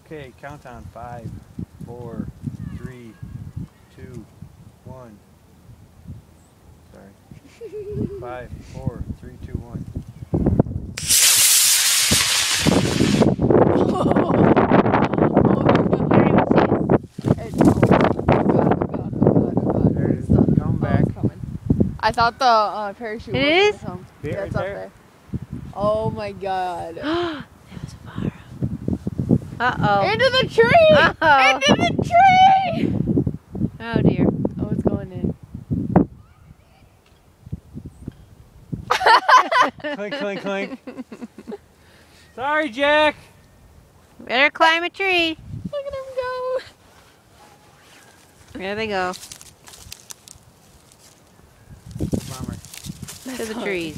Okay, count on 5, 4, 3, 2, 1. Sorry. 5, 4, 3, 2, 1. There it is. Come back. I thought the parachute was It is? come. There, Yeah, it's up there. there. Oh my god. That was far. Uh-oh. Into the tree! Uh-oh. Into the tree! Oh dear. Oh, it's going in. Clink, clink, clink. Sorry, Jack. Better climb a tree. Look at him go. There they go. Bummer. To the trees.